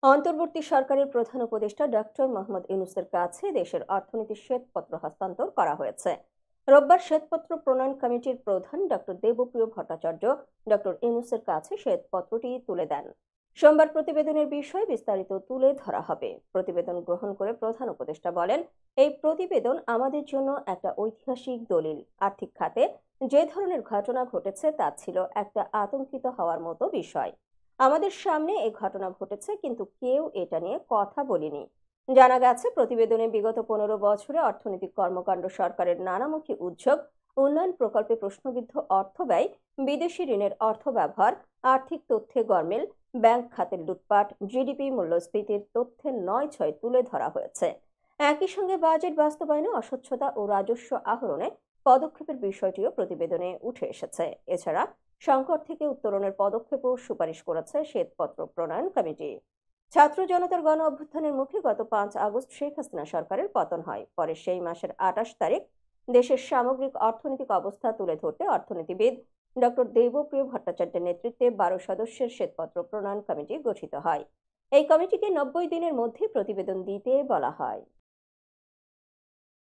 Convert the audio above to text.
অন্তর্বর্তী সরকারের প্রধান উপদেষ্টা ডক্টর মোহাম্মদ ইউনূসের কাছে দেশের অর্থনীতির শ্বেতপত্র হস্তান্তর করা হয়েছে। রোববার শ্বেতপত্র প্রণয়ন কমিটির প্রধান ডক্টর দেবপ্রিয় ভট্টাচার্য ডক্টর ইউনূসের কাছে শ্বেতপত্রটি তুলে দেন। সোমবার প্রতিবেদনের বিষয় বিস্তারিত তুলে ধরা হবে। প্রতিবেদন গ্রহণ করে প্রধান উপদেষ্টা বলেন, এই প্রতিবেদন আমাদের জন্য একটা ঐতিহাসিক দলিল। আর্থিক খাতে যে ধরনের ঘটনা ঘটেছে তা ছিল একটা আতঙ্কিত হওয়ার মতো বিষয়। আমাদের সামনে এই ঘটনা ঘটেছে, কিন্তু কেউ এটা নিয়ে কথা বলেনি। জানা গেছে, প্রতিবেদনে বিগত 15 বছরে অর্থনৈতিক কর্মকাণ্ড, সরকারের নানামুখী উদ্যোগ, উন্নয়ন প্রকল্পে প্রশ্নবিদ্ধ অর্থ ব্যয়, বিদেশি ঋণের অর্থ ব্যবহার, আর্থিক তথ্যে গরমিল, ব্যাংক খাতের লুটপাট, জিডিপি মূল্যস্ফীতির তথ্যে নয় ছয় তুলে ধরা হয়েছে। একই সঙ্গে বাজেট বাস্তবায়নে অস্বচ্ছতা ও রাজস্ব আহরণে পদক্ষেপের বিষয়টিও প্রতিবেদনে উঠে এসেছে। এছাড়া সংকট থেকে উত্তরণের পদক্ষেপও সুপারিশ করেছে শ্বেতপত্র প্রণয়ন কমিটি। ছাত্র জনতার গণ অভ্যুত্থানের মুখে গত 5 আগস্ট শেখ হাসিনা সরকারের পতন হয়। পরে সেই মাসের 28 তারিখ দেশের সামগ্রিক অর্থনৈতিক অবস্থা তুলে ধরতে অর্থনীতিবিদ ডক্টর দেবপ্রিয় ভট্টাচার্যের নেতৃত্বে 12 সদস্যের শ্বেতপত্র প্রণয়ন কমিটি গঠিত হয়। এই কমিটিকে 90 দিনের মধ্যে প্রতিবেদন দিতে বলা হয়।